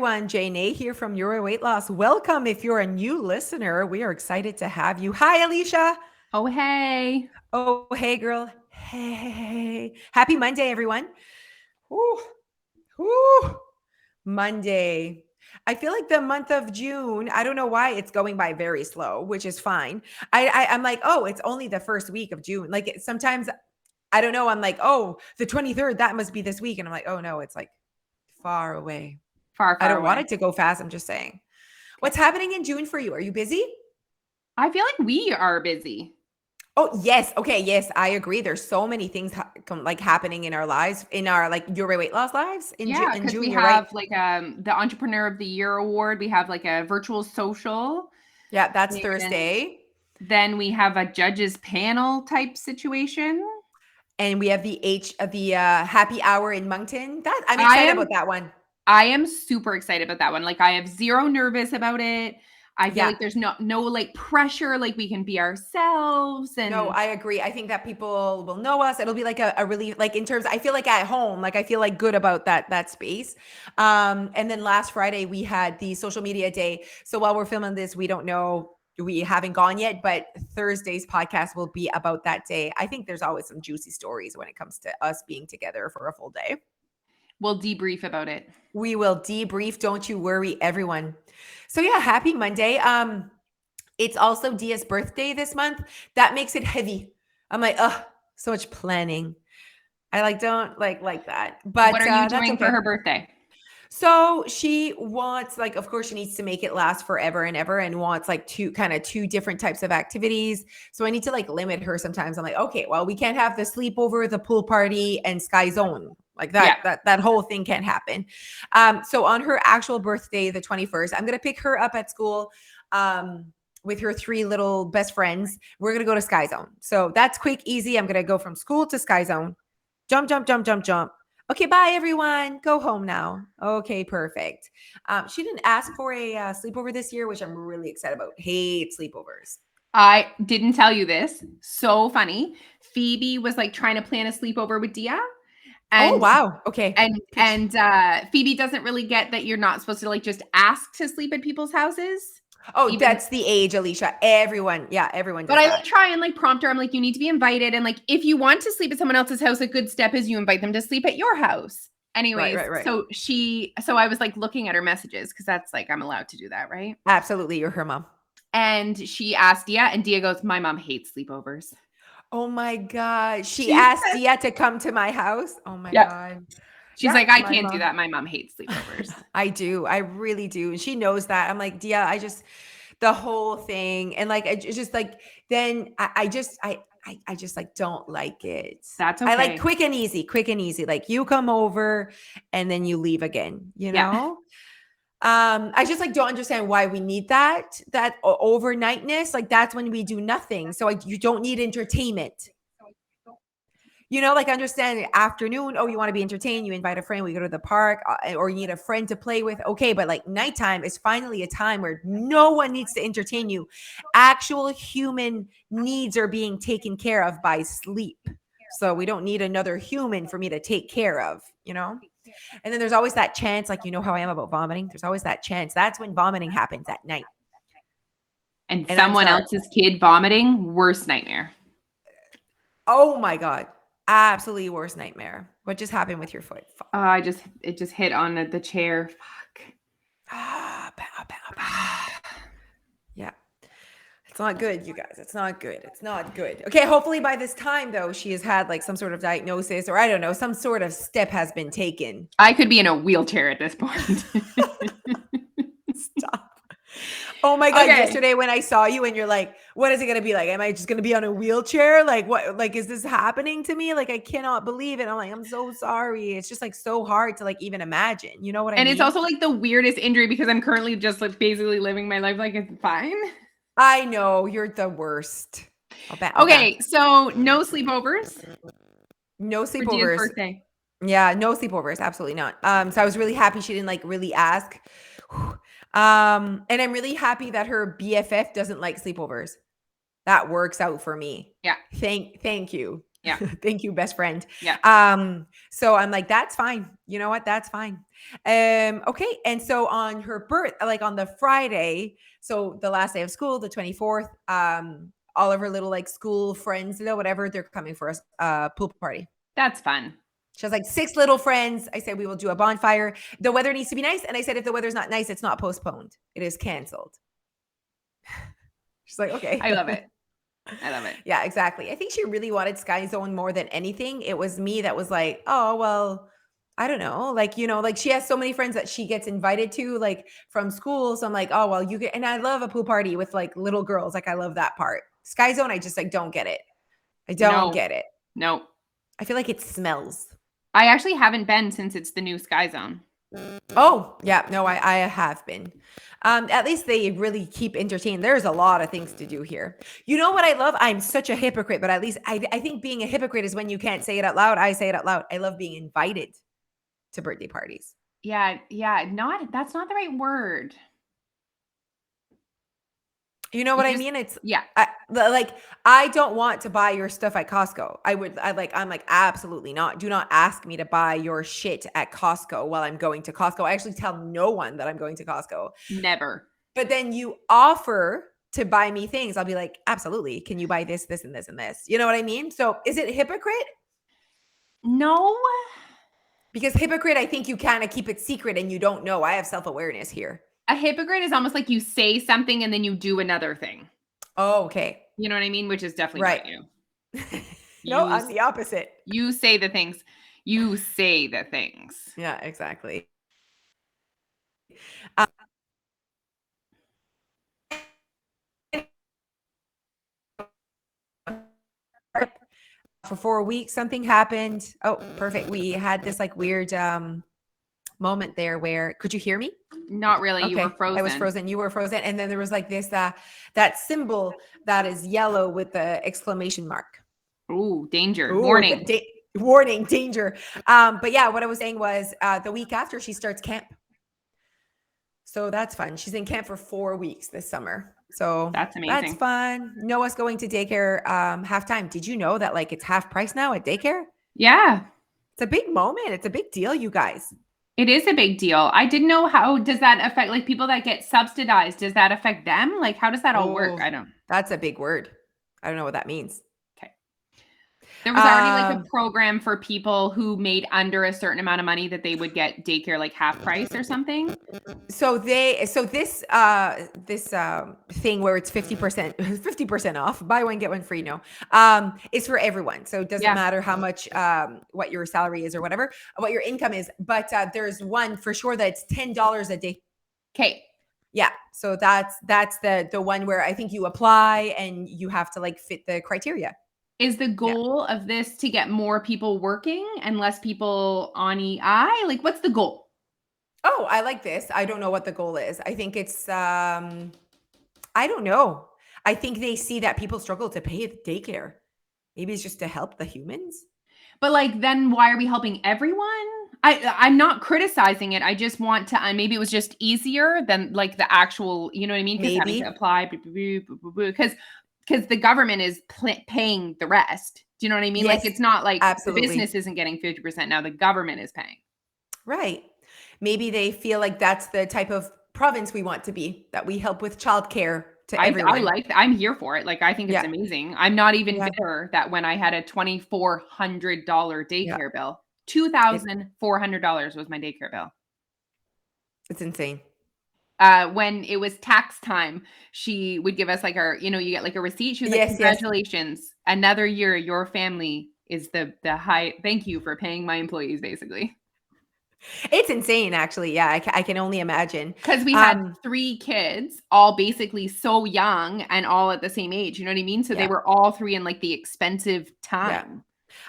everyone. Jane here from Euro Weight Loss. Welcome. If you're a new listener, we are excited to have you. Hi, Alicia. Oh, hey. Oh, hey, girl. Hey. Happy Monday, everyone. Woo. Woo. Monday. I feel like the month of June, I don't know why it's going by very slow, which is fine. I'm like, oh, it's only the first week of June. Like sometimes, I don't know. I'm like, oh, the 23rd, that must be this week. And I'm like, oh no, it's like far away. Far, I far don't want away. it to go fast. I'm just saying. What's Okay. happening in June for you? Are you busy? I feel like we are busy. Oh, yes. Okay. Yes, I agree. There's so many things like happening in our lives, in our like your weight loss lives Yeah, In because we June. You're right. have like the Entrepreneur of the Year award. We have like a virtual social. Yeah, that's And Thursday. then we have a judges panel type situation. And we have the happy hour in Moncton. That I'm I excited am about that one. I am super excited about that one. Like I have zero nervous about it. I feel Yeah. like there's no like pressure, like we can be ourselves No, and I agree. I think that people will know us. It'll be like a really like in terms, I feel like at home, like I feel like good about that space. And then last Friday we had the social media day. So while we're filming this, we don't know, we haven't gone yet, but Thursday's podcast will be about that day. I think there's always some juicy stories when it comes to us being together for a full day. we'll debrief about it. We will debrief. Don't you worry, everyone. So yeah, happy Monday. It's also Dia's birthday this month. That makes it heavy. I'm like, ugh, so much planning. I like don't like that, but What are you that's doing for her okay. birthday? So she wants, like, of course, she needs to make it last forever and ever, and wants like two different types of activities. So I need to like limit her sometimes. I'm like, okay, well, we can't have the sleepover, the pool party, and Sky Zone. Like Yeah. that whole thing can't happen. So on her actual birthday, the 21st, I'm gonna pick her up at school. With her three little best friends, we're gonna go to Sky Zone. So that's quick, easy. I'm gonna go from school to Sky Zone. Jump, jump, jump, jump, jump. Okay, bye everyone. Go home now. Okay, perfect. She didn't ask for a sleepover this year, which I'm really excited about. Hate sleepovers. I didn't tell you this. So funny. Phoebe was like trying to plan a sleepover with Dia, Oh and wow. Okay. and Pitch. and Phoebe doesn't really get that you're not supposed to like just ask to sleep at people's houses. Oh, Even that's the age, Alicia. Everyone, yeah, everyone but does I that. like try and like prompt her. I'm like, you need to be invited, and like if you want to sleep at someone else's house, a good step is you invite them to sleep at your house. Right, Anyways, right, right. so I was like looking at her messages because that's like I'm allowed to do that, right? Absolutely, you're her mom. And she asked Dia, and Dia goes, "My mom hates sleepovers." Oh my god. She She asked said, Dia to come to my house. Oh my "Yep." god. She's Yeah, like, "I my can't do mom. that. My mom hates sleepovers." I do. I really do. And she knows that. I'm like, Dia, the whole thing. And like, it's just like, then I just like, don't like it. That's I like okay. quick and easy. Like you come over and then you leave again, you Yeah. know? I just like don't understand why we need that overnightness. Like that's when we do nothing. So like you don't need entertainment. You know, like understand afternoon. Oh, you want to be entertained. You invite a friend. We go to the park, or you need a friend to play with. Okay, but like nighttime is finally a time where no one needs to entertain you. Actual human needs are being taken care of by sleep. So we don't need another human for me to take care of. You know. And then there's always that chance, like you know how I am about vomiting. There's always that chance. That's when vomiting happens at night. And And I'm someone sorry. else's kid vomiting, worst nightmare. Oh my god, absolutely worst nightmare. What just happened with your foot? It just hit on the chair. Fuck. Ah, pow, pow, pow. Yeah. It's not good, you guys. It's not good. It's not good. Okay, hopefully by this time though, she has had like some sort of diagnosis or I don't know, some sort of step has been taken. I could be in a wheelchair at this point. Stop. Oh my god, Okay. yesterday when I saw you and you're like, what is it going to be like? Am I just going to be on a wheelchair? Like what like is this happening to me? Like I cannot believe it. I'm like, I'm so sorry. It's just like so hard to like even imagine. You know what I And it's mean? also like the weirdest injury because I'm currently just like basically living my life like it's fine. I know, you're the worst. I'll bet. Okay, so no sleepovers No for Dia's sleepovers. birthday. Yeah, no sleepovers, absolutely not. So I was really happy she didn't like really ask. And I'm really happy that her BFF doesn't like sleepovers. That works out for me. Yeah. Thank you. Yeah. Thank you, best friend. Yeah. So I'm like, that's fine. You know what? That's fine. Okay. And so on her birth, like on the Friday, so the last day of school, the 24th, all of her little like school friends, whatever, they're coming for a pool party. That's fun. She has like 6 little friends. I said, we will do a bonfire. The weather needs to be nice. And I said, if the weather's not nice, it's not postponed. It is canceled. She's like, okay. I love it. I love it. Yeah, exactly. I think she really wanted Sky Zone more than anything. It was me that was like, oh, well, I don't know. Like, like she has so many friends that she gets invited to, like from school. So I'm like, oh, well, you get, and I love a pool party with like little girls. Like, I love that part. Sky Zone, I just like don't get it. I don't get it. No. I feel like it smells. I actually haven't been since it's the new Sky Zone. Oh, yeah. No, I have been. At least they really keep entertained. There's a lot of things to do here. You know what I love? I'm such a hypocrite, but at least I think being a hypocrite is when you can't say it out loud. I say it out loud. I love being invited to birthday parties. Yeah. That's not the right word. You know what I mean? It's yeah. Like I don't want to buy your stuff at Costco. I'm like absolutely not. Do not ask me to buy your shit at Costco while I'm going to Costco. I actually tell no one that I'm going to Costco. Never. But then you offer to buy me things. I'll be like, absolutely. Can you buy this, this, and this, and this? You know what I mean? So is it hypocrite? No. Because hypocrite, I think you kind of keep it secret and you don't know. I have self-awareness here. A hypocrite is almost like you say something and then you do another thing. Oh, okay. You know what I mean? Which is definitely right. not you. No, I'm the opposite. You say the things. You say the things. Yeah, exactly. For 4 weeks, something happened. Oh, perfect. We had this like weird moment there where, could you hear me? Not really. Okay. You were frozen. I was frozen. You were frozen. And then there was like this, that symbol that is yellow with the exclamation mark. Ooh, danger. Warning. Warning, danger. But yeah, what I was saying was the week after she starts camp. So that's fun. She's in camp for 4 weeks this summer. So that's amazing. That's fun. Noah's going to daycare halftime. Did you know that like it's half price now at daycare? Yeah. It's a big moment. It's a big deal, you guys. It is a big deal. I didn't know how does that affect like people that get subsidized? Does that affect them? Like how does that all work? I don't. That's a big word. I don't know what that means. Okay. There was already like a program for people who made under a certain amount of money that they would get daycare like half price or something. So this thing where it's 50% off, buy one get one free. No, is for everyone. So it doesn't matter how much what your salary is or whatever, what your income is. But there's one for sure that's $10 a day. Okay. Yeah. So that's the one where I think you apply and you have to like fit the criteria. Is the goal of this to get more people working and less people on EI? Like, what's the goal? Oh, I like this. I don't know what the goal is. I think it's, I don't know. I think they see that people struggle to pay daycare. Maybe it's just to help the humans. But like, then why are we helping everyone? I'm not criticizing it. I just want to, maybe it was just easier than like the actual, you know what I mean? Because having to apply, because the government is paying the rest. Do you know what I mean? Yes, like, it's not like absolutely. The business isn't getting 50%. Now the government is paying. Right. Maybe they feel like that's the type of province we want to be, that we help with childcare to everyone. I like that. I'm here for it. Like, I think it's amazing. I'm not even bitter that when I had a $2,400 daycare bill, $2,400 was my daycare bill. It's insane. When it was tax time, she would give us like our, you get like a receipt. She was like, congratulations, another year, your family is the high. Thank you for paying my employees, basically. It's insane, actually. Yeah, I can only imagine. Because we had 3 kids, all basically so young and all at the same age. You know what I mean? So they were all 3 in like the expensive time. Yeah.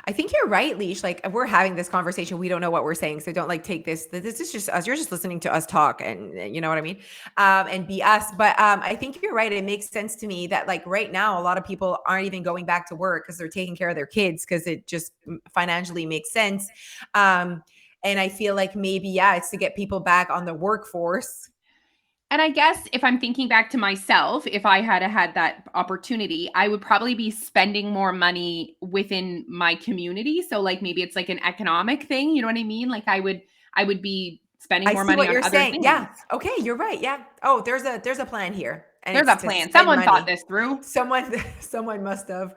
I think you're right, Leash. Like, we're having this conversation. We don't know what we're saying. So don't like take this. This is just us. You're just listening to us talk, and you know what I mean? And be us. But I think you're right. It makes sense to me that like right now, a lot of people aren't even going back to work because they're taking care of their kids because it just financially makes sense. And I feel like maybe, it's to get people back on the workforce. And I guess if I'm thinking back to myself, if I had that opportunity, I would probably be spending more money within my community. So like maybe it's like an economic thing, you know what I mean? Like I would be spending I more see money what on you're other saying. things. Yeah. Okay, you're right. Yeah. Oh, there's a plan here, and There's it's a to plan. spend Someone thought money. this through. Someone someone must have.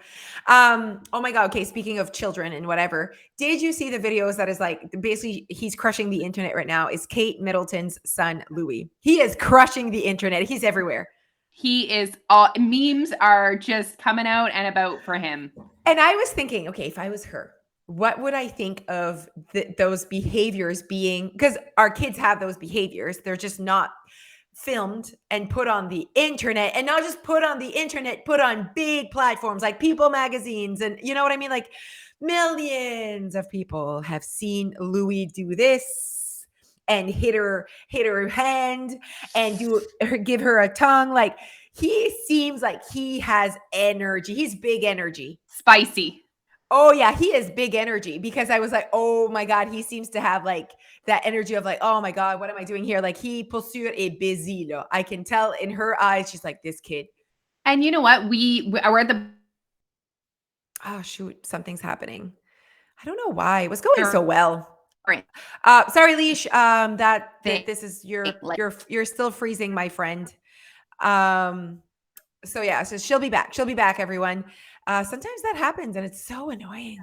Oh my god. Okay, speaking of children and whatever, did you see the videos that is like basically he's crushing the internet right now? Is Kate Middleton's son Louis? He is crushing the internet. He's everywhere. He is all memes are just coming out and about for him. And I was thinking, okay, if I was her, what would I think of those behaviors being? Because our kids have those behaviors. They're just not filmed and put on the internet, and not just put on the internet, put on big platforms like People magazines. And you know what I mean? Like millions of people have seen Louis do this and hit her hand and give her a tongue. Like he seems like he has energy. He's big energy. Spicy. Oh yeah, he is big energy, because I was like, oh my God, he seems to have like that energy of like, oh my God, what am I doing here? Like he poursuit a busy. I can tell in her eyes, she's like, this kid. And you know what? We're at the Oh shoot, something's happening. I don't know why. It was going so well. Sorry, Leash. That this is you're still freezing, my friend. So yeah, so she'll be back. She'll be back, everyone. Sometimes that happens and it's so annoying,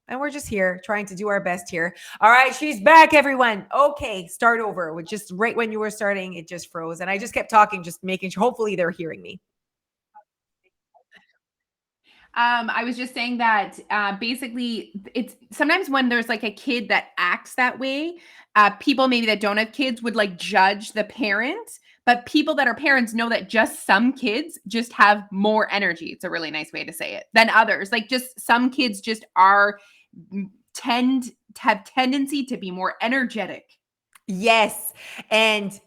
and we're just here trying to do our best here. All right, she's back, everyone. Okay, start over. With just right when you were starting, it just froze. And I just kept talking, just making sure, hopefully they're hearing me. I was just saying that basically it's sometimes when there's like a kid that acts that way, people maybe that don't have kids would like judge the parent, but people that are parents know that just some kids just have more energy. It's a really nice way to say it than others. Like just some kids just tend to have tendency to be more energetic. Yes. And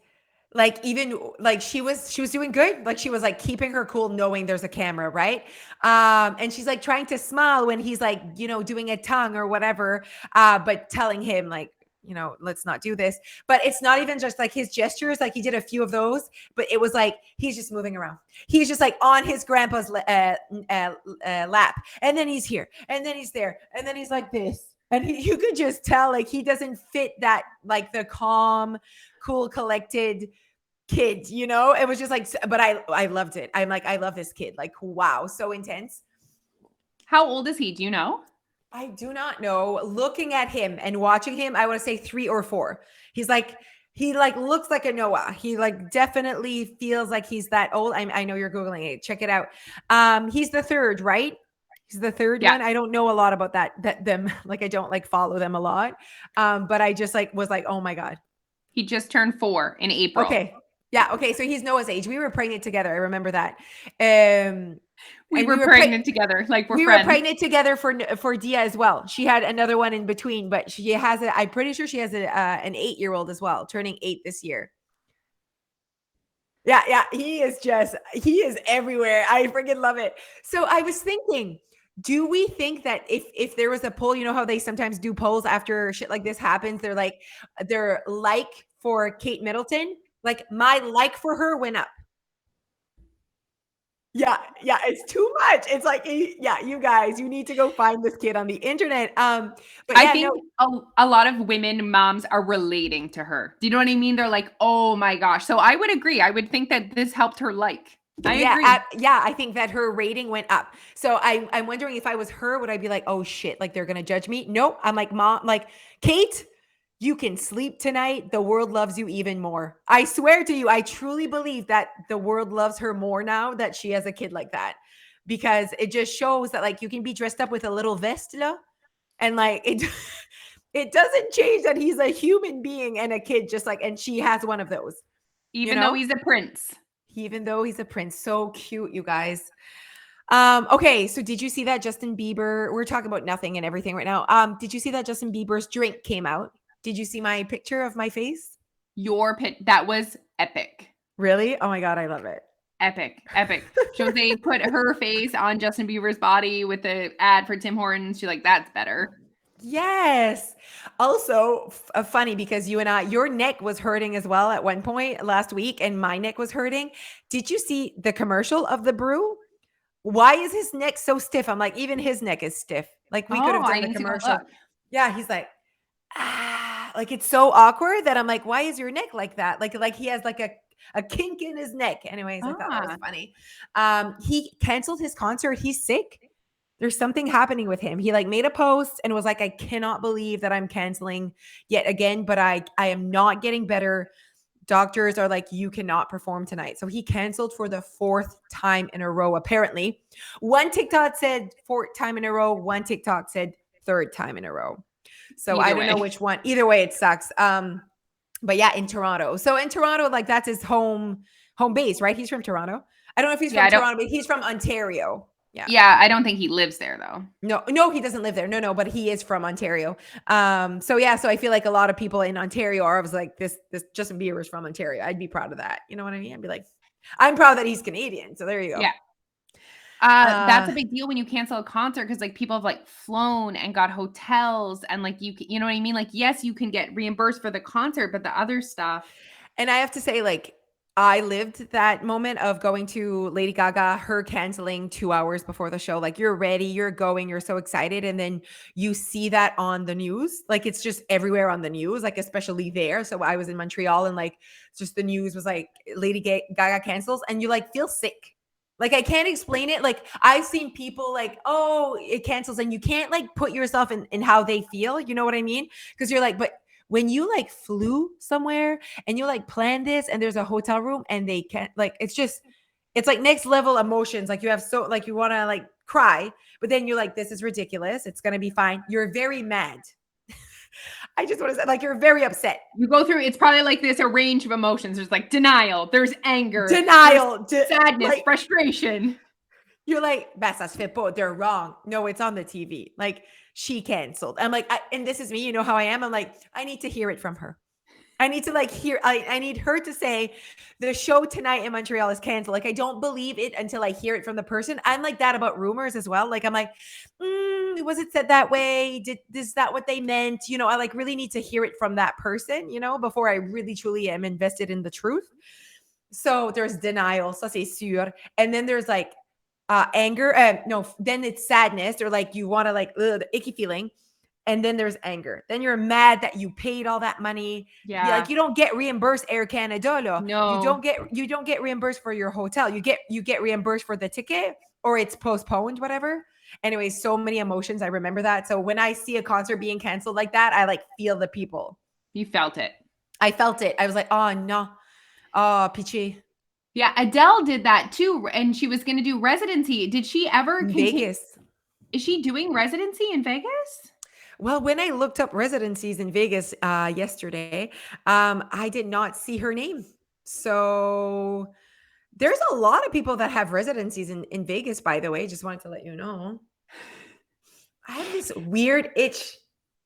like even like she was doing good. Like she was like keeping her cool, knowing there's a camera, right? And she's like trying to smile when he's like, doing a tongue or whatever, but telling him like, let's not do this. But it's not even just like his gestures. Like he did a few of those, but it was like he's just moving around. He's just like on his grandpa's lap, and then he's here, and then he's there, and then he's like this. And you could just tell like he doesn't fit that, like the calm, cool, collected kid, it was just like, but I loved it. I'm like, I love this kid. Like, wow, so intense. How old is he? Do you know? I do not know. Looking at him and watching him, I want to say 3 or 4. He looks like a Noah. He like definitely feels like he's that old. I know you're Googling it. Check it out. He's the third, right? He's the third one. I don't know a lot about them. Like, I don't like follow them a lot. But I just like was like, oh my God. He just turned 4 in April. Okay. Yeah. Okay. So he's Noah's age. We were pregnant together. I remember that. We were pregnant together. Like we were pregnant together for Dia as well. She had another one in between, but she has I'm pretty sure she has an 8-year-old as well, turning 8 this year. Yeah. Yeah. He is everywhere. I freaking love it. So I was thinking, do we think that if there was a poll, how they sometimes do polls after shit like this happens, they're like for Kate Middleton, like my like for her went up. Yeah, it's too much. It's like, yeah, you guys, you need to go find this kid on the internet. But I think a lot of women moms are relating to her. Do you know what I mean? They're like, oh my gosh. So I would agree. I would think that this helped her like. I agree. I think that her rating went up. So I'm wondering if I was her, would I be like, oh shit, like they're gonna judge me? Nope. I'm like, Mom, like Kate, you can sleep tonight. The world loves you even more. I swear to you, I truly believe that the world loves her more now that she has a kid like that, because it just shows that like you can be dressed up with a little vest, and like it doesn't change that he's a human being and a kid just like, and she has one of those. Even though he's a prince. Even though he's a prince. So cute, you guys. Okay, so did you see that Justin Bieber, we're talking about nothing and everything right now. Did you see that Justin Bieber's drink came out? Did you see my picture of my face? That was epic. Really? Oh my God, I love it. Epic. Jose put her face on Justin Bieber's body with the ad for Tim Hortons. She's like, that's better. Yes. Also, funny because you and I, your neck was hurting as well at one point last week, and my neck was hurting. Did you see the commercial of the brew? Why is his neck so stiff? I'm like, even his neck is stiff. Like we could Oh, have I done the need to go commercial. look. Yeah, he's like, like it's so awkward that I'm like, why is your neck like that? Like he has like a kink in his neck. Anyways, I thought that was Ah, funny. He canceled his concert. He's sick. There's something happening with him. He like made a post and was like, I cannot believe that I'm canceling yet again, but I am not getting better. Doctors are like, you cannot perform tonight. So he canceled for the fourth time in a row, apparently. One TikTok said fourth time in a row. One TikTok said third time in a row. So I either don't know way. which one. Either way, it sucks. But yeah, in Toronto. So in Toronto, like that's his home base, right? He's from Toronto. I don't know if he's Yeah, from I don't. Toronto, but he's from Ontario. Yeah. Yeah, I don't think he lives there though. No, he doesn't live there. No, but he is from Ontario. So yeah, so I feel like a lot of people in Ontario are was like this Justin Bieber is from Ontario. I'd be proud of that. You know what I mean? I'd be like, I'm proud that he's Canadian. So there you go. Yeah. That's a big deal when you cancel a concert because like people have like flown and got hotels and like you know what I mean? Like, yes, you can get reimbursed for the concert, but the other stuff. And I have to say, like, I lived that moment of going to Lady Gaga, her canceling 2 hours before the show. Like, you're ready, you're going, you're so excited. And then you see that on the news. Like, it's just everywhere on the news, like, especially there. So I was in Montreal and, like, just the news was like, Lady Gaga cancels, and you, like, feel sick. Like, I can't explain it. Like, I've seen people like, oh, it cancels, and you can't, like, put yourself in how they feel. You know what I mean? Because you're like, but when you like flew somewhere and you like plan this and there's a hotel room and they can't like it's like next level emotions. Like you have so like you want to like cry, but then you're like, this is ridiculous. It's gonna be fine. You're very mad. I just want to say like you're very upset. You go through, it's probably like this a range of emotions. There's like denial, there's anger, Denial. there's sadness, Like frustration. you're like, Bessas Fippo, they're wrong. No, it's on the TV. Like she canceled. I'm like, and this is me, you know how I am. I'm like, I need to hear it from her. I need to like hear, I need her to say the show tonight in Montreal is canceled. Like, I don't believe it until I hear it from the person. I'm like that about rumors as well. Like, I'm like, was it said that way? Is that what they meant? You know, I like really need to hear it from that person, you know, before I really truly am invested in the truth. So there's denial, ça c'est sûr. And then there's like anger. No, then it's sadness or like you want to like the icky feeling. And then there's anger. Then you're mad that you paid all that money. Yeah. Like you don't get reimbursed Air Canada. You No. don't get reimbursed for your hotel. You get reimbursed for the ticket or it's postponed, whatever. Anyway, so many emotions. I remember that. So when I see a concert being canceled like that, I like feel the people. You felt it. I felt it. I was like, oh no. Oh, Pichi. Yeah, Adele did that too, and she was going to do residency. Did she ever continue? Vegas. Is she doing residency in Vegas? Well, when I looked up residencies in Vegas yesterday, I did not see her name. So there's a lot of people that have residencies in Vegas, by the way. Just wanted to let you know. I have this weird itch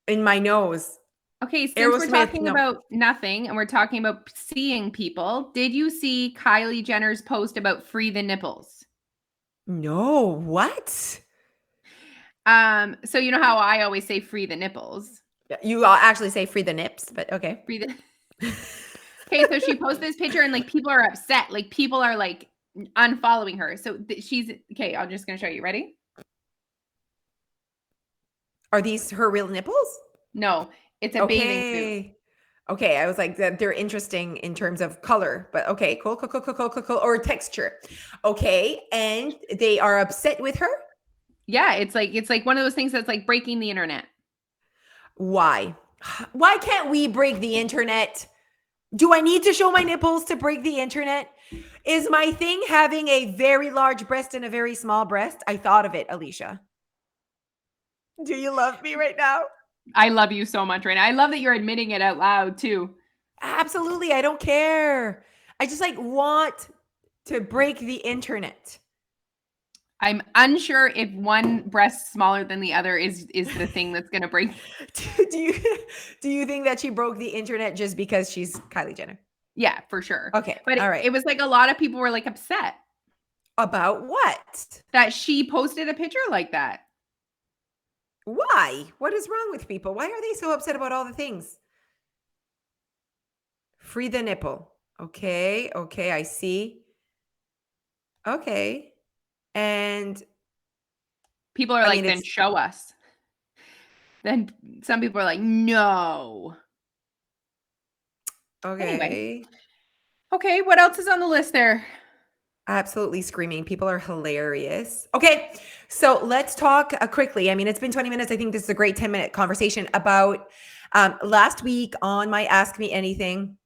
in my nose. Okay, since we're Aerosmith, talking no. about nothing and we're talking about seeing people, did you see Kylie Jenner's post about free the nipples? No, what? So you know how I always say free the nipples. You actually say free the nips, but okay. Free the Okay, so she posted this picture and like people are upset. Like people are like unfollowing her. So she's okay, I'm just gonna show you. Ready? Are these her real nipples? No, it's a bathing suit. Okay, I was like, they're interesting in terms of color, but okay, cool, or texture. Okay, and they are upset with her. Yeah, it's like one of those things that's like breaking the internet. Why? Why can't we break the internet? Do I need to show my nipples to break the internet? Is my thing having a very large breast and a very small breast? I thought of it, Alicia. Do you love me right now? I love you so much right now. I love that you're admitting it out loud too. Absolutely. I don't care. I just like want to break the internet. I'm unsure if one breast smaller than the other is the thing that's going to break. Do you think that she broke the internet just because she's Kylie Jenner? Yeah, for sure. Okay. But all right. It was like a lot of people were like upset. About what? That she posted a picture like that. Why? What is wrong with people? Why are they so upset about all the things? Free the nipple. Okay. Okay. I see. Okay. And People are I like, mean, then it's show us. Then some people are like, no. Anyway. okay. Okay, what else is on the list there? Absolutely screaming. People are hilarious. Okay. So let's talk quickly. I mean, it's been 20 minutes. I think this is a great 10-minute conversation about last week on my Ask Me Anything.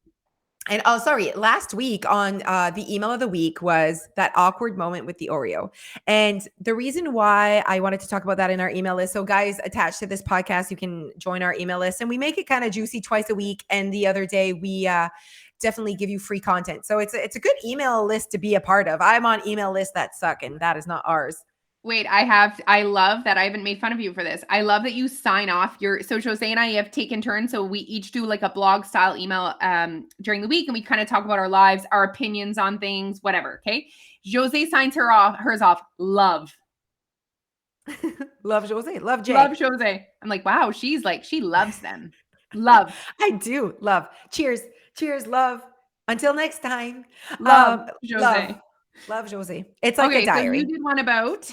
And oh, sorry, last week on the email of the week was that awkward moment with the Oreo. And the reason why I wanted to talk about that in our email list. So, guys, attached to this podcast, you can join our email list and we make it kind of juicy twice a week. And the other day, we definitely give you free content. So, it's a good email list to be a part of. I'm on email lists that suck, and that is not ours. Wait, I love that I haven't made fun of you for this. I love that you sign off so Jose and I have taken turns. So we each do like a blog style email during the week and we kind of talk about our lives, our opinions on things, whatever. Okay. Jose signs hers off. Love. Love Jose. Love Jay. Love Jose. I'm like, wow, she loves them. Love. I do love. Cheers. Cheers. Love. Until next time. Love Jose. Love Jose. It's like okay, a diary. So you did one about.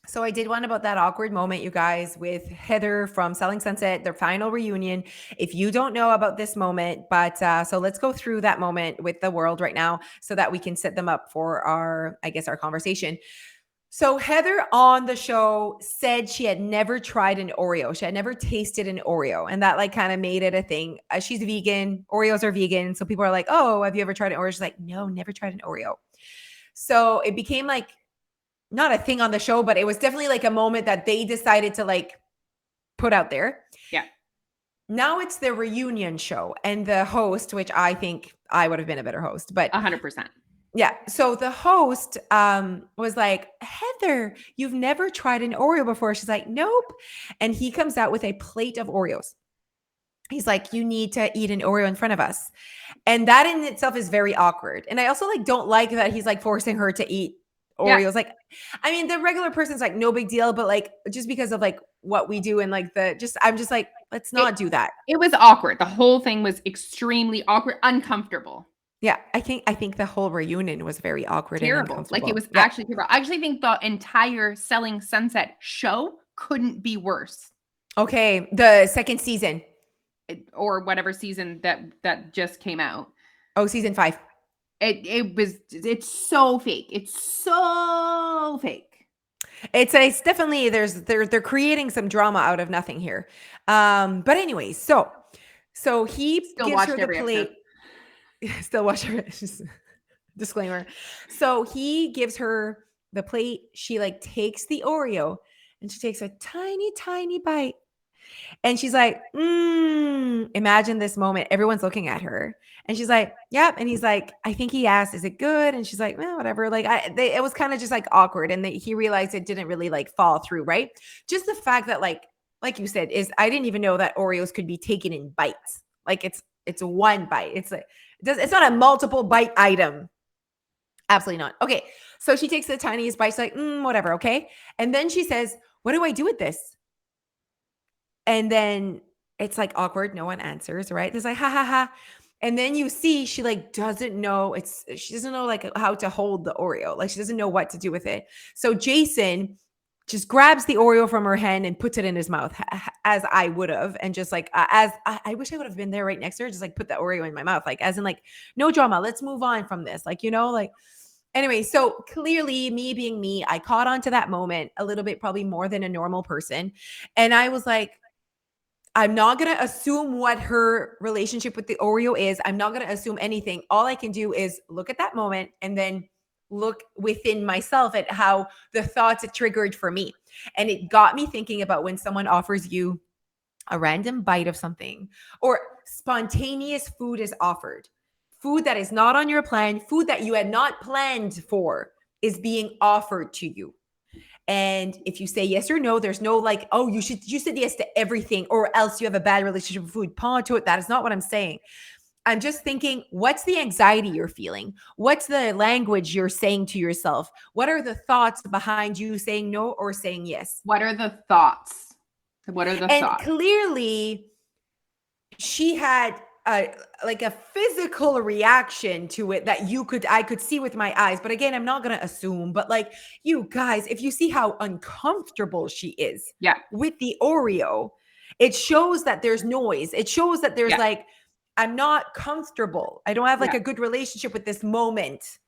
So I did one about that awkward moment, you guys, with Heather from Selling Sunset, their final reunion. If you don't know about this moment, but so let's go through that moment with the world right now so that we can set them up for our conversation. So Heather on the show said she had never tried an Oreo. She had never tasted an Oreo. And that like kind of made it a thing. She's a vegan. Oreos are vegan. So people are like, oh, have you ever tried an Oreo? She's like, no, never tried an Oreo. So it became like, not a thing on the show, but it was definitely like a moment that they decided to like put out there. Yeah. Now it's the reunion show and the host, which I think I would have been a better host, but 100%. Yeah. So the host was like, Heather, you've never tried an Oreo before. She's like, nope. And he comes out with a plate of Oreos. He's like, you need to eat an Oreo in front of us. And that in itself is very awkward. And I also like don't like that he's like forcing her to eat Oreos. Yeah. Like, I mean, the regular person's like, no big deal, but like, just because of like what we do and like I'm just like, let's not do that. It was awkward. The whole thing was extremely awkward, uncomfortable. Yeah, I think the whole reunion was very awkward and uncomfortable. Like it was actually terrible. I actually think the entire Selling Sunset show couldn't be worse. Okay, the second season. Or whatever season that just came out. Oh, season 5. It's so fake. It's so fake. It's definitely they're creating some drama out of nothing here. But anyways, so he still gives her the plate. Episode. Still watch her. Disclaimer. So he gives her the plate. She like takes the Oreo and she takes a tiny, tiny bite. And she's like, imagine this moment. Everyone's looking at her. And she's like, yep. And he's like, I think he asked, is it good? And she's like, well, whatever. Like it was kind of just like awkward. And he realized it didn't really like fall through, right? Just the fact that like you said, is I didn't even know that Oreos could be taken in bites. Like it's one bite. It's like, it's not a multiple bite item. Absolutely not. Okay. So she takes the tiniest bite. She's like, whatever. Okay. And then she says, what do I do with this? And then it's like awkward. No one answers, right? There's like, ha, ha, ha. And then you see she like doesn't know she doesn't know like how to hold the Oreo. Like she doesn't know what to do with it. So Jason just grabs the Oreo from her hand and puts it in his mouth as I would have. And just like, I wish I would have been there right next to her. Just like put the Oreo in my mouth. Like as in like, no drama. Let's move on from this. Like, like anyway, so clearly me being me, I caught on to that moment a little bit, probably more than a normal person. And I was like, I'm not going to assume what her relationship with the Oreo is. I'm not going to assume anything. All I can do is look at that moment and then look within myself at how the thoughts it triggered for me. And it got me thinking about when someone offers you a random bite of something or spontaneous food is offered, food that is not on your plan, food that you had not planned for is being offered to you. And if you say yes or no, there's no like, oh, you said yes to everything or else you have a bad relationship with food. Paw to it. That is not what I'm saying. I'm just thinking, what's the anxiety you're feeling? What's the language you're saying to yourself? What are the thoughts behind you saying no or saying yes? What are the thoughts? What are the And thoughts? clearly she had like a physical reaction to it that I could see with my eyes. But again, I'm not going to assume, but like, you guys, if you see how uncomfortable she is with the Oreo, it shows that there's noise. It shows that there's like, I'm not comfortable. I don't have like a good relationship with this moment.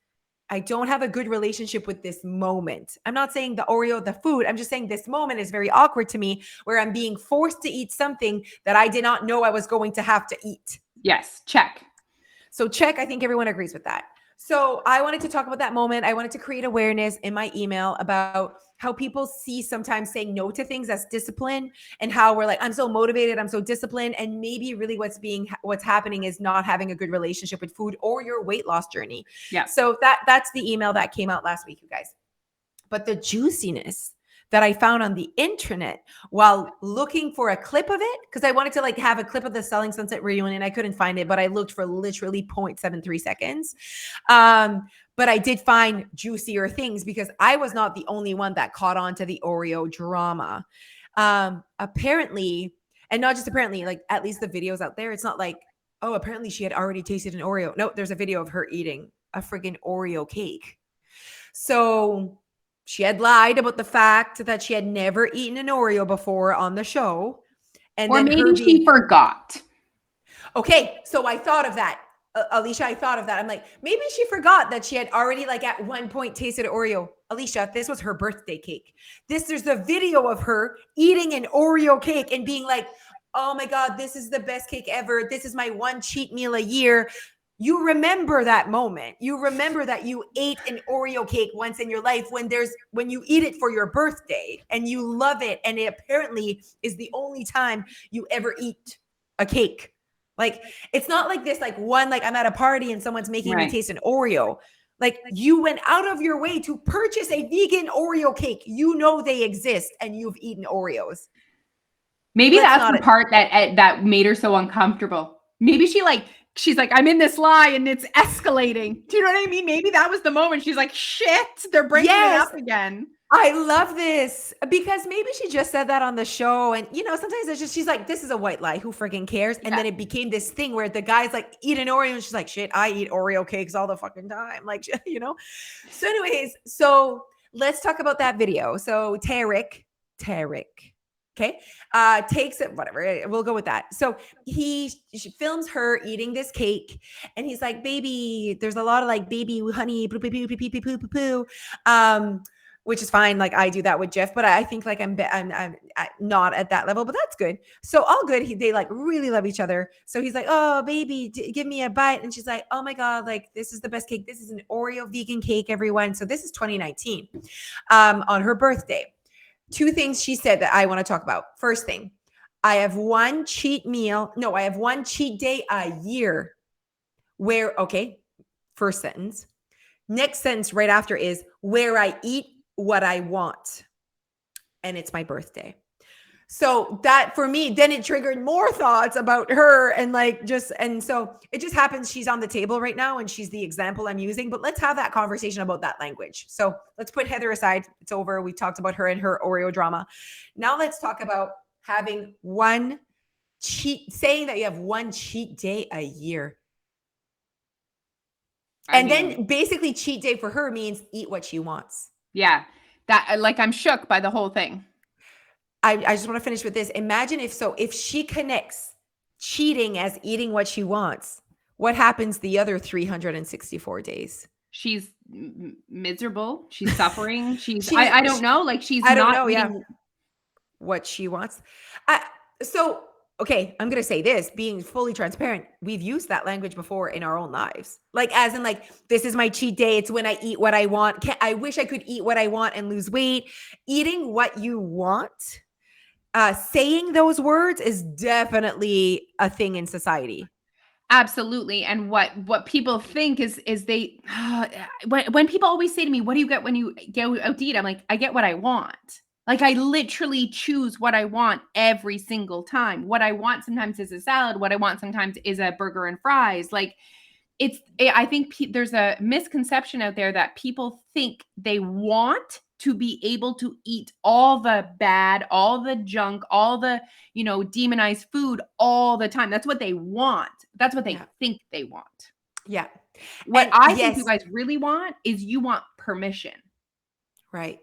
I don't have a good relationship with this moment. I'm not saying the Oreo, the food. I'm just saying this moment is very awkward to me, where I'm being forced to eat something that I did not know I was going to have to eat. Yes. Check. So check. I think everyone agrees with that. So I wanted to talk about that moment. I wanted to create awareness in my email about how people see sometimes saying no to things as discipline, and how we're like, I'm so motivated, I'm so disciplined. And maybe really what's happening is not having a good relationship with food or your weight loss journey. Yeah. So that's the email that came out last week, you guys. But the juiciness that I found on the internet while looking for a clip of it, because I wanted to like have a clip of the Selling Sunset reunion. I couldn't find it, but I looked for literally 0.73 seconds. But I did find juicier things, because I was not the only one that caught on to the Oreo drama. Apparently, and not just apparently, like at least the videos out there, it's not like, oh, apparently she had already tasted an Oreo. No, there's a video of her eating a friggin' Oreo cake. So she had lied about the fact that she had never eaten an Oreo before on the show. And or then maybe she forgot. Okay, so I thought of that. Alicia, I thought of that. I'm like, maybe she forgot that she had already like at one point tasted Oreo. Alicia, this was her birthday cake. There's a video of her eating an Oreo cake and being like, oh my God, this is the best cake ever. This is my one cheat meal a year. You remember that moment. You remember that you ate an Oreo cake once in your life, when you eat it for your birthday and you love it. And it apparently is the only time you ever eat a cake. Like, it's not like this, like one, like I'm at a party and someone's making me taste an Oreo. Like, you went out of your way to purchase a vegan Oreo cake. You know they exist, and you've eaten Oreos. Maybe that's the part that made her so uncomfortable. Maybe she's like, I'm in this lie and it's escalating. Do you know what I mean? Maybe that was the moment. She's like, shit, they're bringing it up again. I love this, because maybe she just said that on the show. And, sometimes it's just, she's like, this is a white lie. Who freaking cares? And then it became this thing where the guy's like, eat an Oreo. And she's like, shit, I eat Oreo cakes all the fucking time. Like, So anyways, so let's talk about that video. So Tarek, okay, takes it, whatever, we'll go with that. So she films her eating this cake, and he's like, baby, there's a lot of like baby honey, which is fine. Like, I do that with Jeff, but I think like I'm not at that level, but that's good. So all good. They like really love each other. So he's like, oh baby, give me a bite. And she's like, oh my God, like this is the best cake. This is an Oreo vegan cake, everyone. So this is 2019, on her birthday. Two things she said that I want to talk about. First thing, I have one cheat day a year where, okay, first sentence. Next sentence right after is where I eat what I want. And it's my birthday. So that for me, then it triggered more thoughts about her, and so it just happens she's on the table right now and she's the example I'm using, but let's have that conversation about that language. So let's put Heather aside. It's over. We talked about her and her Oreo drama. Now let's talk about having saying that you have one cheat day a year. Then basically cheat day for her means eat what she wants. Yeah. That, like, I'm shook by the whole thing. I just want to finish with this. Imagine if she connects cheating as eating what she wants, what happens the other 364 days? She's miserable. She's suffering. I don't know. Like, she's not eating what she wants. So, okay, I'm going to say this, being fully transparent. We've used that language before in our own lives. Like, as in like, this is my cheat day. It's when I eat what I want. I wish I could eat what I want and lose weight. Eating what you want. Saying those words is definitely a thing in society. Absolutely. And what people think is they, when people always say to me, what do you get when you go out to eat? I'm like, I get what I want. Like, I literally choose what I want every single time. What I want sometimes is a salad. What I want sometimes is a burger and fries. Like, I think there's a misconception out there that people think they want to be able to eat all the bad, all the junk, all the, demonized food all the time. That's what they want. That's what they think they want. Yeah. What And I think yes, you guys really want is you want permission. right.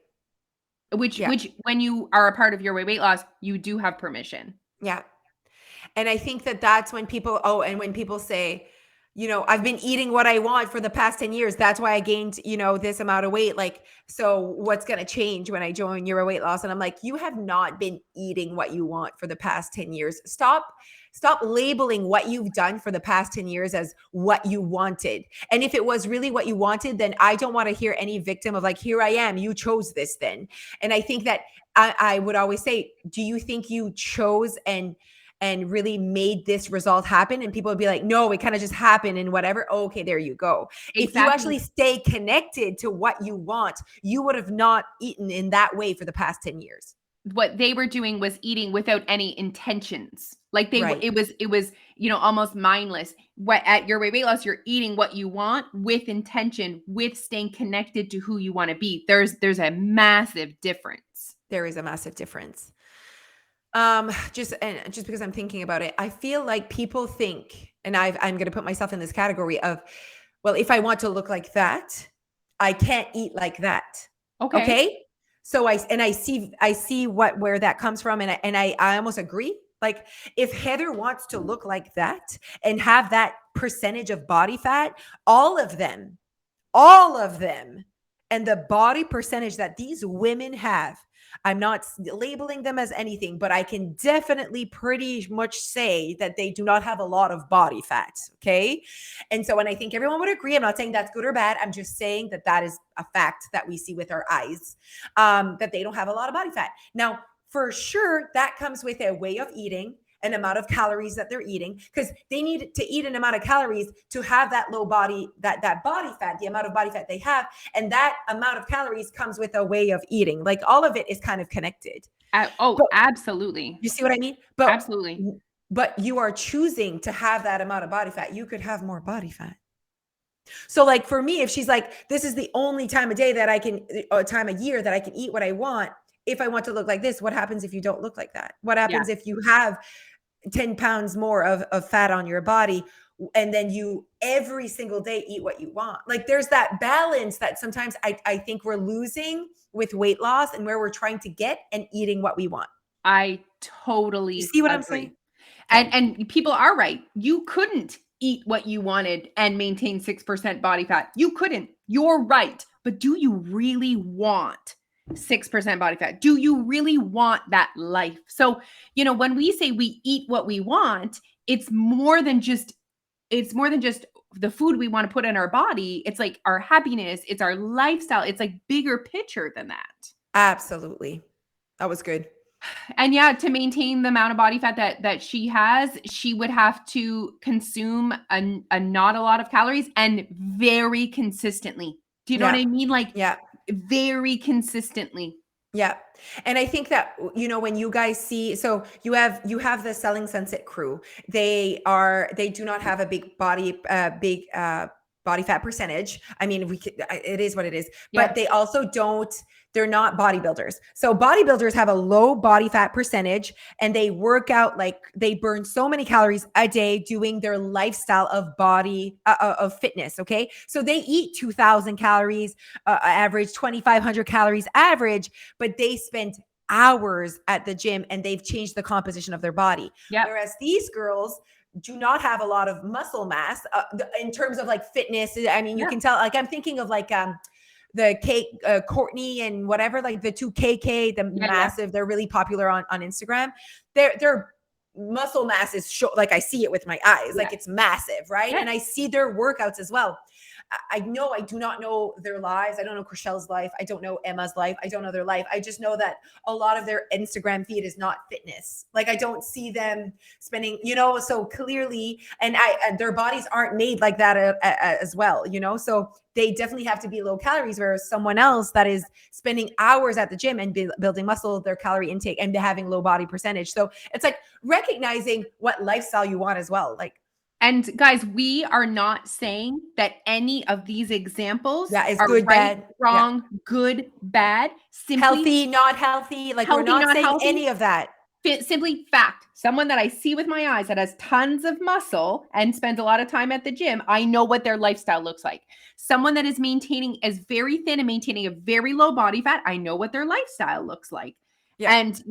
Which Yeah. when you are a part of your weight loss, you do have permission. Yeah. And I think that that's when people, and when people say, I've been eating what I want for the past 10 years. That's why I gained, this amount of weight. Like, so what's going to change when I join your weight loss? And I'm like, you have not been eating what you want for the past 10 years. Stop labeling what you've done for the past 10 years as what you wanted. And if it was really what you wanted, then I don't want to hear any victim of like, here I am, you chose this then. And I think that I would always say, do you think you chose and really made this result happen? And people would be like, no, it kind of just happened and whatever. Oh, okay, there you go. Exactly. If you actually stay connected to what you want, you would have not eaten in that way for the past 10 years. What they were doing was eating without any intentions. Like Right. it was, almost mindless. What at your weight loss, you're eating what you want with intention, with staying connected to who you want to be. There's a massive difference. There is a massive difference. Just because I'm thinking about it, I feel like people think, and I'm going to put myself in this category of, well, if I want to look like that, I can't eat like that. Okay. So I see where that comes from. And I almost agree. Like if Heather wants to look like that and have that percentage of body fat, all of them, and the body percentage that these women have, I'm not labeling them as anything, but I can definitely pretty much say that they do not have a lot of body fat. Okay. And so, and I think everyone would agree, I'm not saying that's good or bad. I'm just saying that that is a fact that we see with our eyes, that they don't have a lot of body fat. Now, for sure, that comes with a way of eating, an amount of calories that they're eating, because they need to eat an amount of calories to have that low body, that body fat, the amount of body fat they have. And that amount of calories comes with a way of eating. Like all of it is kind of connected. Absolutely. You see what I mean? Absolutely. But you are choosing to have that amount of body fat. You could have more body fat. So like for me, if she's like, this is the only time of day that I can, or time of year that I can eat what I want. If I want to look like this, what happens if you don't look like that? What happens if you have 10 pounds more of fat on your body and then you every single day eat what you want? Like there's that balance that sometimes I think we're losing with weight loss and where we're trying to get and eating what we want. I totally You see what agree. I'm saying? And people are right. You couldn't eat what you wanted and maintain 6% body fat. You couldn't. You're right. But do you really want 6% body fat? Do you really want that life? So, when we say we eat what we want, it's more than just the food we want to put in our body. It's like our happiness, it's our lifestyle. It's like bigger picture than that. Absolutely. That was good. And yeah, to maintain the amount of body fat that she has, she would have to consume a not a lot of calories and very consistently. Do you know what I mean? Like very consistently. Yeah. And I think that, when you guys see, so you have the Selling Sunset crew, they do not have a big body fat percentage. I mean, it is what it is, but they also they're not bodybuilders. So bodybuilders have a low body fat percentage and they work out, like they burn so many calories a day doing their lifestyle of of fitness. Okay. So they eat 2,000 calories, average 2,500 calories average, but they spend hours at the gym and they've changed the composition of their body. Whereas these girls do not have a lot of muscle mass in terms of like fitness. I mean, you can tell, like I'm thinking of like, the Kate, Courtney and whatever, like the two KK, the massive, they're really popular on Instagram. Their muscle mass is like I see it with my eyes, like it's massive, right? And I see their workouts as well. I do not know their lives. I don't know Chriselle's life. I don't know Emma's life. I don't know their life. I just know that a lot of their Instagram feed is not fitness. Like I don't see them spending, so clearly, and their bodies aren't made like that as well, so they definitely have to be low calories, whereas someone else that is spending hours at the gym and building muscle, their calorie intake and having low body percentage. So it's like recognizing what lifestyle you want as well. Like And guys, we are not saying that any of these examples it's are good, right, bad, wrong, good, bad, simply healthy, not healthy. Like, we're healthy, not not saying healthy. any of that. Simply fact. Someone that I see with my eyes that has tons of muscle and spends a lot of time at the gym, I know what their lifestyle looks like. Someone that is very thin and maintaining a very low body fat, I know what their lifestyle looks like. Yeah. And,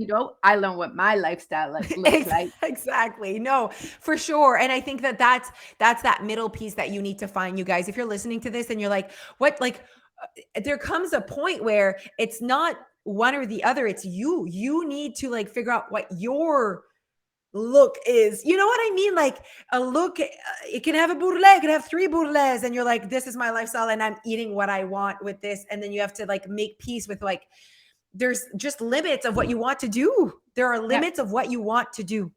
I know what my lifestyle looks like. Exactly. No, for sure. And I think that's that middle piece that you need to find, you guys. If you're listening to this and you're like, what, like, there comes a point where it's not one or the other. It's you need to like figure out what your look is. You know what I mean? Like, a look, it can have a bourrelet, it can have 3 bourrelets, and you're like, this is my lifestyle and I'm eating what I want with this. And then you have to like make peace with like, there's just limits of what you want to do. There are limits of what you want to do.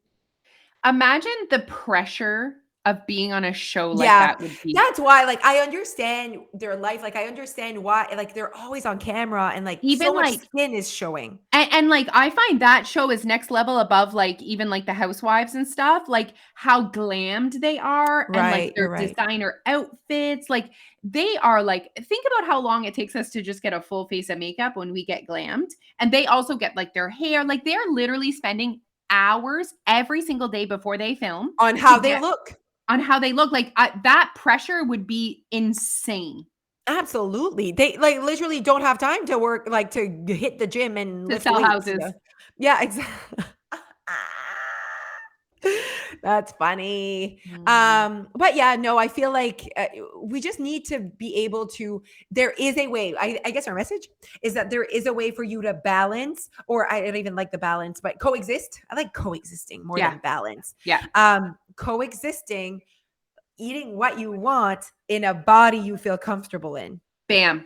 Imagine the pressure of being on a show like that would be. That's why, like, I understand their life. Like, I understand why, like, they're always on camera and like Even so much like skin is showing. And like, I find that show is next level above like even like the housewives and stuff, like how glammed they are and like Right, their you're right. designer outfits. Like they are like, think about how long it takes us to just get a full face of makeup when we get glammed. And they also get like their hair, like they're literally spending hours every single day before they film On how they look. on how they look. Like that pressure would be insane. Absolutely. They like literally don't have time to work, like to hit the gym and To lift sell weights. houses. Yeah, exactly. That's funny. But yeah, no, I feel like we just need to be able to, there is a way. I guess our message is that there is a way for you to balance, or I don't even like the balance, but coexist. I like coexisting more than balance. Yeah. Coexisting, eating what you want in a body you feel comfortable in. Bam.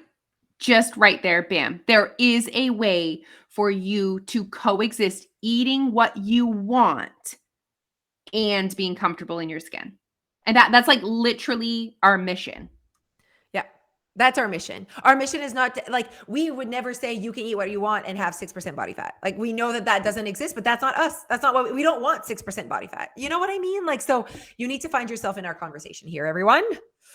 Just right there, bam. There is a way for you to coexist eating what you want and being comfortable in your skin. And that's like literally our mission. Yeah. That's our mission. Our mission is not to, like, we would never say you can eat what you want and have 6% body fat. Like, we know that doesn't exist, but that's not us. That's not what we don't want 6% body fat. You know what I mean? Like, so you need to find yourself in our conversation here, everyone.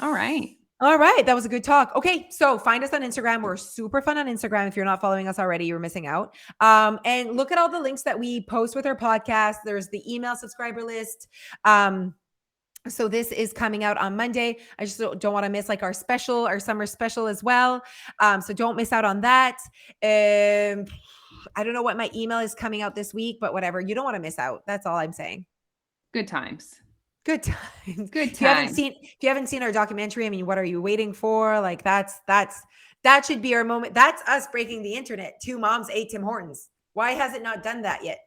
All right. All right. That was a good talk. Okay. So find us on Instagram. We're super fun on Instagram. If you're not following us already, you're missing out. And look at all the links that we post with our podcast. There's the email subscriber list. So this is coming out on Monday. I just don't want to miss like our summer special as well. So don't miss out on that. I don't know what my email is coming out this week, but whatever. You don't want to miss out. That's all I'm saying. Good times. Good times. Good times. If you haven't seen our documentary, I mean, what are you waiting for? Like that should be our moment. That's us breaking the internet. 2 moms ate Tim Hortons. Why has it not done that yet?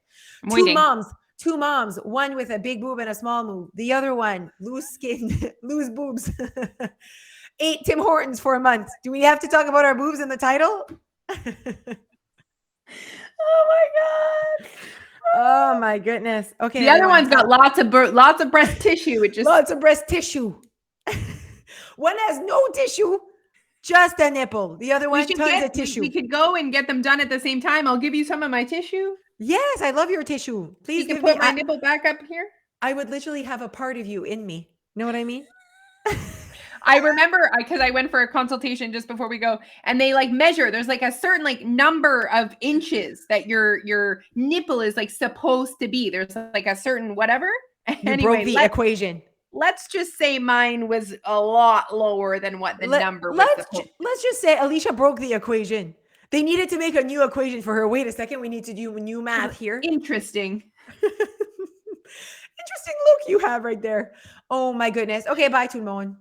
Two moms, one with a big boob and a small boob. The other one, loose skin, loose boobs. Ate Tim Hortons for a month. Do we have to talk about our boobs in the title? Oh my God. Oh my goodness. Okay. The other one's got lots of breast tissue. It just lots of breast tissue. One has no tissue, just a nipple. The other one, tons of tissue. We could go and get them done at the same time. I'll give you some of my tissue. Yes, I love your tissue. Please give me my nipple back up here. I would literally have a part of you in me. Know what I mean? I remember because I went for a consultation just before we go, and they like measure. There's like a certain like number of inches that your nipple is like supposed to be. There's like a certain whatever. You broke the equation. Let's just say mine was a lot lower than what the number was. Let's just say Alicia broke the equation. They needed to make a new equation for her. Wait a second. We need to do new math here. Interesting. Interesting look you have right there. Oh my goodness. Okay, bye, Toon Moen.